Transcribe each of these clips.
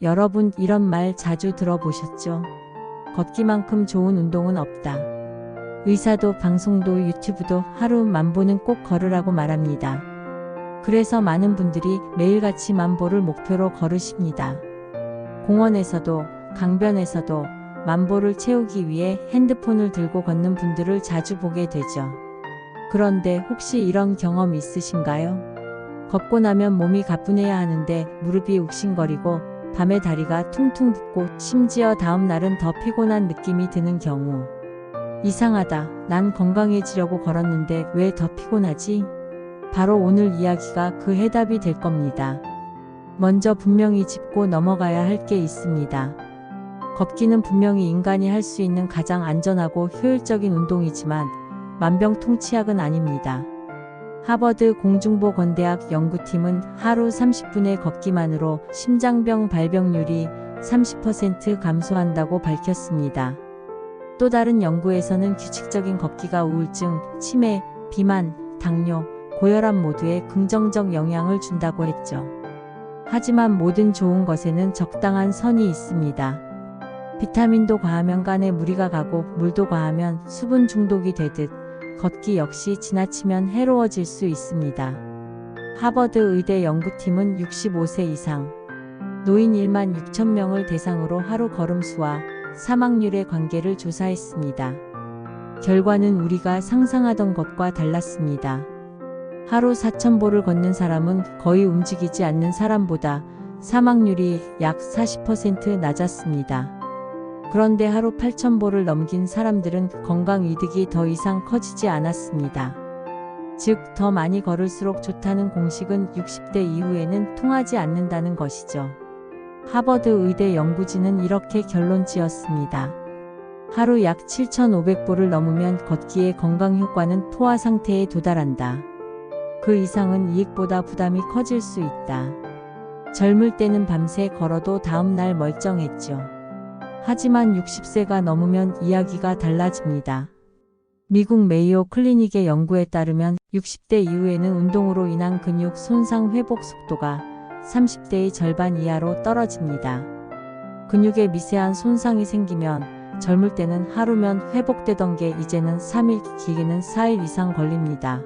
여러분 이런 말 자주 들어보셨죠? 걷기만큼 좋은 운동은 없다. 의사도 방송도 유튜브도 하루 만보는 꼭 걸으라고 말합니다. 그래서 많은 분들이 매일같이 만보를 목표로 걸으십니다. 공원에서도 강변에서도 만보를 채우기 위해 핸드폰을 들고 걷는 분들을 자주 보게 되죠. 그런데 혹시 이런 경험 있으신가요? 걷고 나면 몸이 가뿐해야 하는데 무릎이 욱신거리고 밤에 다리가 퉁퉁 붓고 심지어 다음 날은 더 피곤한 느낌이 드는 경우. 이상하다. 난 건강해지려고 걸었는데 왜 더 피곤하지? 바로 오늘 이야기가 그 해답이 될 겁니다. 먼저 분명히 짚고 넘어가야 할 게 있습니다. 걷기는 분명히 인간이 할 수 있는 가장 안전하고 효율적인 운동이지만 만병통치약은 아닙니다. 하버드 공중보건대학 연구팀은 하루 30분의 걷기만으로 심장병 발병률이 30% 감소한다고 밝혔습니다. 또 다른 연구에서는 규칙적인 걷기가 우울증, 치매, 비만, 당뇨, 고혈압 모두에 긍정적 영향을 준다고 했죠. 하지만 모든 좋은 것에는 적당한 선이 있습니다. 비타민도 과하면 간에 무리가 가고 물도 과하면 수분 중독이 되듯 걷기 역시 지나치면 해로워질 수 있습니다. 하버드 의대 연구팀은 65세 이상 노인 1만 6천 명을 대상으로 하루 걸음수와 사망률의 관계를 조사했습니다. 결과는 우리가 상상하던 것과 달랐습니다. 하루 4,000보를 걷는 사람은 거의 움직이지 않는 사람보다 사망률이 약 40% 낮았습니다. 그런데 하루 8,000보를 넘긴 사람들은 건강 이득이 더 이상 커지지 않았습니다. 즉, 더 많이 걸을수록 좋다는 공식은 60대 이후에는 통하지 않는다는 것이죠. 하버드 의대 연구진은 이렇게 결론 지었습니다. 하루 약 7,500보를 넘으면 걷기의 건강 효과는 포화 상태에 도달한다. 그 이상은 이익보다 부담이 커질 수 있다. 젊을 때는 밤새 걸어도 다음날 멀쩡했죠. 하지만 60세가 넘으면 이야기가 달라집니다. 미국 메이오 클리닉의 연구에 따르면 60대 이후에는 운동으로 인한 근육 손상 회복 속도가 30대의 절반 이하로 떨어집니다. 근육에 미세한 손상이 생기면 젊을 때는 하루면 회복되던 게 이제는 3일, 길게는 4일 이상 걸립니다.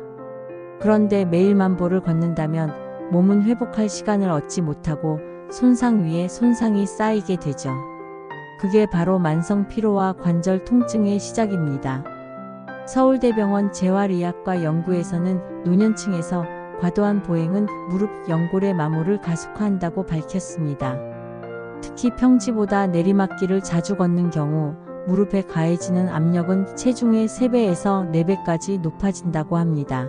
그런데 매일 만보를 걷는다면 몸은 회복할 시간을 얻지 못하고 손상 위에 손상이 쌓이게 되죠. 그게 바로 만성 피로와 관절 통증의 시작입니다. 서울대병원 재활의학과 연구에서는 노년층에서 과도한 보행은 무릎 연골의 마모를 가속화한다고 밝혔습니다. 특히 평지보다 내리막길을 자주 걷는 경우 무릎에 가해지는 압력은 체중의 3배에서 4배까지 높아진다고 합니다.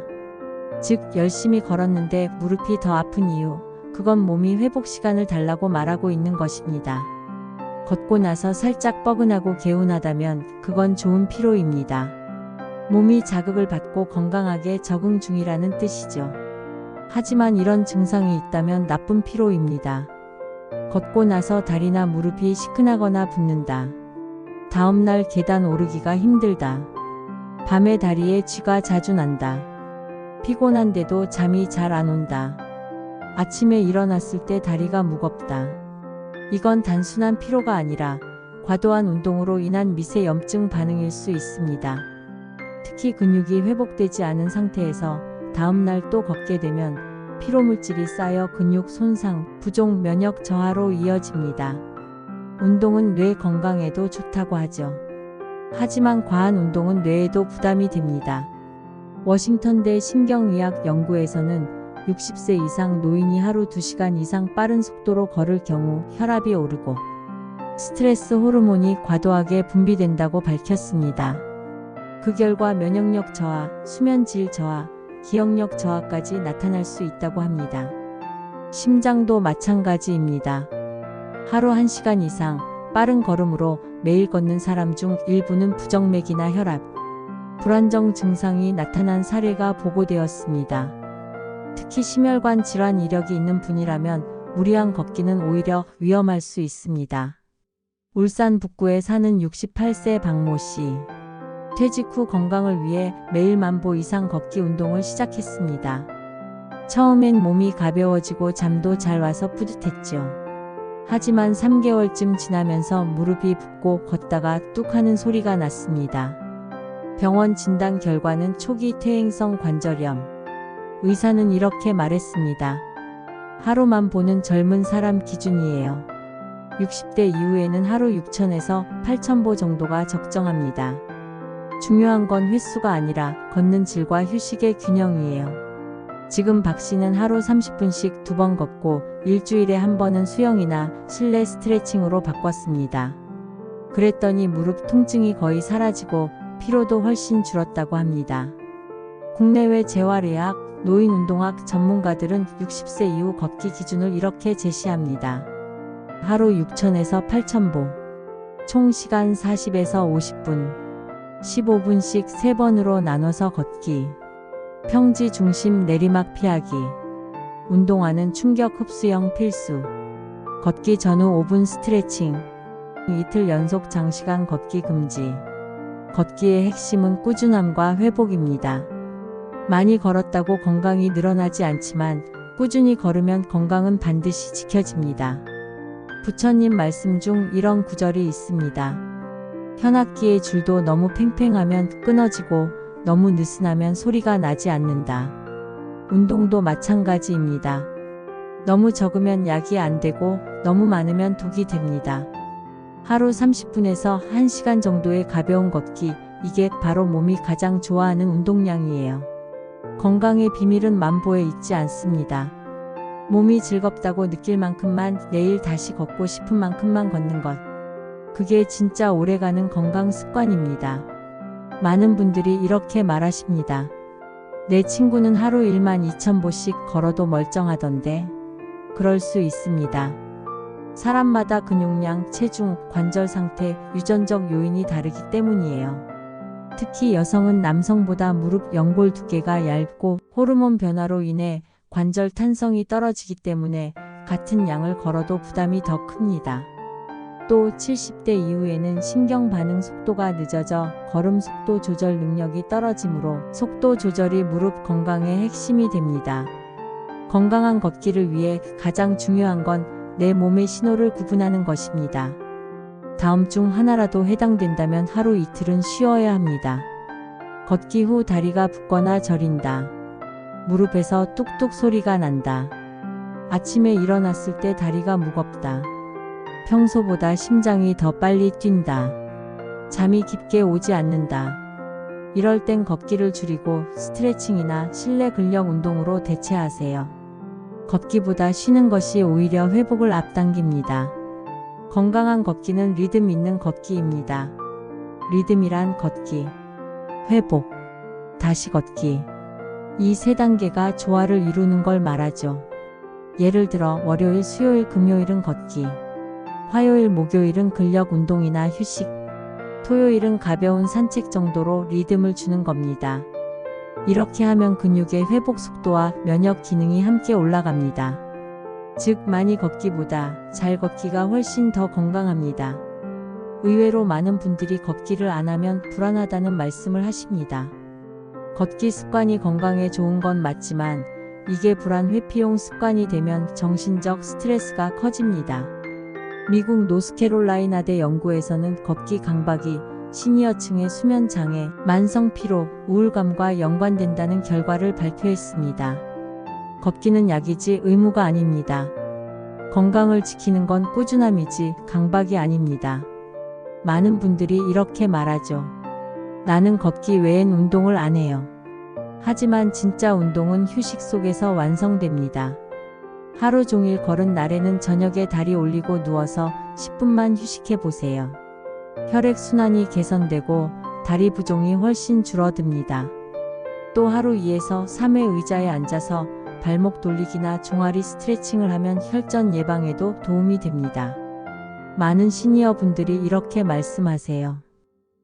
즉, 열심히 걸었는데 무릎이 더 아픈 이유, 그건 몸이 회복 시간을 달라고 말하고 있는 것입니다. 걷고 나서 살짝 뻐근하고 개운하다면 그건 좋은 피로입니다. 몸이 자극을 받고 건강하게 적응 중이라는 뜻이죠. 하지만 이런 증상이 있다면 나쁜 피로입니다. 걷고 나서 다리나 무릎이 시큰하거나 붓는다. 다음날 계단 오르기가 힘들다. 밤에 다리에 쥐가 자주 난다. 피곤한데도 잠이 잘 안 온다. 아침에 일어났을 때 다리가 무겁다. 이건 단순한 피로가 아니라 과도한 운동으로 인한 미세염증 반응일 수 있습니다. 특히 근육이 회복되지 않은 상태에서 다음날 또 걷게 되면 피로물질이 쌓여 근육 손상, 부종, 면역 저하로 이어집니다. 운동은 뇌 건강에도 좋다고 하죠. 하지만 과한 운동은 뇌에도 부담이 됩니다. 워싱턴대 신경의학 연구에서는 60세 이상 노인이 하루 2시간 이상 빠른 속도로 걸을 경우 혈압이 오르고 스트레스 호르몬이 과도하게 분비된다고 밝혔습니다. 그 결과 면역력 저하, 수면 질 저하, 기억력 저하까지 나타날 수 있다고 합니다. 심장도 마찬가지입니다. 하루 1시간 이상 빠른 걸음으로 매일 걷는 사람 중 일부는 부정맥이나 혈압, 불안정 증상이 나타난 사례가 보고되었습니다. 특히 심혈관 질환 이력이 있는 분이라면 무리한 걷기는 오히려 위험할 수 있습니다. 울산 북구에 사는 68세 박모 씨. 퇴직 후 건강을 위해 매일 만보 이상 걷기 운동을 시작했습니다. 처음엔 몸이 가벼워지고 잠도 잘 와서 뿌듯했죠. 하지만 3개월쯤 지나면서 무릎이 붓고 걷다가 뚝 하는 소리가 났습니다. 병원 진단 결과는 초기 퇴행성 관절염. 의사는 이렇게 말했습니다. 하루만 보는 젊은 사람 기준이에요. 60대 이후에는 하루 6,000에서 8,000보 정도가 적정합니다. 중요한 건 횟수가 아니라 걷는 질과 휴식의 균형이에요. 지금 박 씨는 하루 30분씩 2번 걷고 일주일에 1번은 수영이나 실내 스트레칭으로 바꿨습니다. 그랬더니 무릎 통증이 거의 사라지고 피로도 훨씬 줄었다고 합니다. 국내외 재활의학, 노인운동학 전문가들은 60세 이후 걷기 기준을 이렇게 제시합니다. 하루 6,000에서 8,000보, 총 시간 40에서 50분, 15분씩 3번으로 나눠서 걷기. 평지 중심 내리막 피하기. 운동화는 충격 흡수형 필수. 걷기 전후 5분 스트레칭. 이틀 연속 장시간 걷기 금지. 걷기의 핵심은 꾸준함과 회복입니다. 많이 걸었다고 건강이 늘어나지 않지만 꾸준히 걸으면 건강은 반드시 지켜집니다. 부처님 말씀 중 이런 구절이 있습니다. 현악기의 줄도 너무 팽팽하면 끊어지고 너무 느슨하면 소리가 나지 않는다. 운동도 마찬가지입니다. 너무 적으면 약이 안 되고 너무 많으면 독이 됩니다. 하루 30분에서 1시간 정도의 가벼운 걷기, 이게 바로 몸이 가장 좋아하는 운동량이에요. 건강의 비밀은 만보에 있지 않습니다. 몸이 즐겁다고 느낄 만큼만 내일 다시 걷고 싶은 만큼만 걷는 것. 그게 진짜 오래가는 건강 습관입니다. 많은 분들이 이렇게 말하십니다. 내 친구는 하루 12,000보씩 걸어도 멀쩡하던데. 그럴 수 있습니다. 사람마다 근육량, 체중, 관절 상태, 유전적 요인이 다르기 때문이에요. 특히 여성은 남성보다 무릎 연골 두께가 얇고 호르몬 변화로 인해 관절 탄성이 떨어지기 때문에 같은 양을 걸어도 부담이 더 큽니다. 또 70대 이후에는 신경 반응 속도가 늦어져 걸음 속도 조절 능력이 떨어지므로 속도 조절이 무릎 건강의 핵심이 됩니다. 건강한 걷기를 위해 가장 중요한 건 내 몸의 신호를 구분하는 것입니다. 다음 중 하나라도 해당된다면 하루 이틀은 쉬어야 합니다. 걷기 후 다리가 붓거나 저린다. 무릎에서 뚝뚝 소리가 난다. 아침에 일어났을 때 다리가 무겁다. 평소보다 심장이 더 빨리 뛴다. 잠이 깊게 오지 않는다. 이럴 땐 걷기를 줄이고 스트레칭이나 실내 근력 운동으로 대체하세요. 걷기보다 쉬는 것이 오히려 회복을 앞당깁니다. 건강한 걷기는 리듬 있는 걷기입니다. 리듬이란 걷기, 회복, 다시 걷기. 이 세 단계가 조화를 이루는 걸 말하죠. 예를 들어 월요일, 수요일, 금요일은 걷기, 화요일, 목요일은 근력 운동이나 휴식, 토요일은 가벼운 산책 정도로 리듬을 주는 겁니다. 이렇게 하면 근육의 회복 속도와 면역 기능이 함께 올라갑니다. 즉 많이 걷기보다 잘 걷기가 훨씬 더 건강합니다. 의외로 많은 분들이 걷기를 안 하면 불안하다는 말씀을 하십니다. 걷기 습관이 건강에 좋은 건 맞지만 이게 불안 회피용 습관이 되면 정신적 스트레스가 커집니다. 미국 노스캐롤라이나대 연구에서는 걷기 강박이 시니어층의 수면 장애, 만성 피로, 우울감과 연관된다는 결과를 발표했습니다. 걷기는 약이지 의무가 아닙니다. 건강을 지키는 건 꾸준함이지 강박이 아닙니다. 많은 분들이 이렇게 말하죠. 나는 걷기 외엔 운동을 안 해요. 하지만 진짜 운동은 휴식 속에서 완성됩니다. 하루 종일 걸은 날에는 저녁에 다리 올리고 누워서 10분만 휴식해 보세요. 혈액순환이 개선되고 다리 부종이 훨씬 줄어듭니다. 또 하루 2에서 3회 의자에 앉아서 발목 돌리기나 종아리 스트레칭을 하면 혈전 예방에도 도움이 됩니다. 많은 시니어 분들이 이렇게 말씀하세요.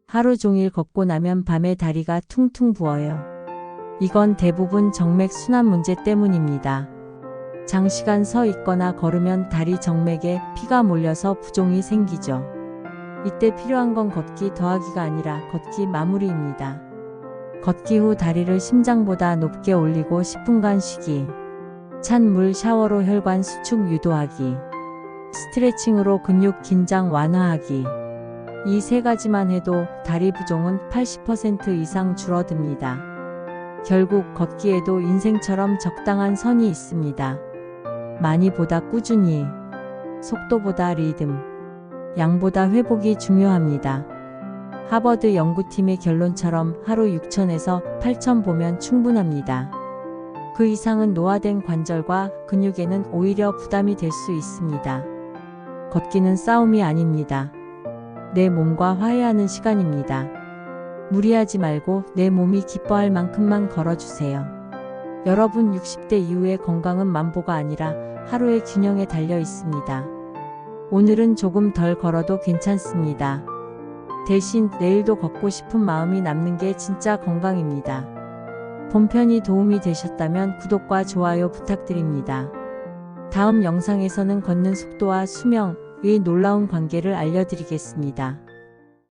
하루 종일 걷고 나면 밤에 다리가 퉁퉁 부어요. 이건 대부분 정맥 순환 문제 때문입니다. 장시간 서 있거나 걸으면 다리 정맥에 피가 몰려서 부종이 생기죠. 이때 필요한 건 걷기 더하기가 아니라 걷기 마무리입니다. 걷기 후 다리를 심장보다 높게 올리고 10분간 쉬기. 찬 물 샤워로 혈관 수축 유도하기. 스트레칭으로 근육 긴장 완화하기. 이 세 가지만 해도 다리 부종은 80% 이상 줄어듭니다. 결국 걷기에도 인생처럼 적당한 선이 있습니다. 많이보다 꾸준히, 속도보다 리듬, 양보다 회복이 중요합니다. 하버드 연구팀의 결론처럼 하루 6,000에서 8,000 보면 충분합니다. 그 이상은 노화된 관절과 근육에는 오히려 부담이 될 수 있습니다. 걷기는 싸움이 아닙니다. 내 몸과 화해하는 시간입니다. 무리하지 말고 내 몸이 기뻐할 만큼만 걸어주세요. 여러분 60대 이후의 건강은 만보가 아니라 하루의 균형에 달려 있습니다. 오늘은 조금 덜 걸어도 괜찮습니다. 대신 내일도 걷고 싶은 마음이 남는 게 진짜 건강입니다. 본편이 도움이 되셨다면 구독과 좋아요 부탁드립니다. 다음 영상에서는 걷는 속도와 수명의 놀라운 관계를 알려드리겠습니다.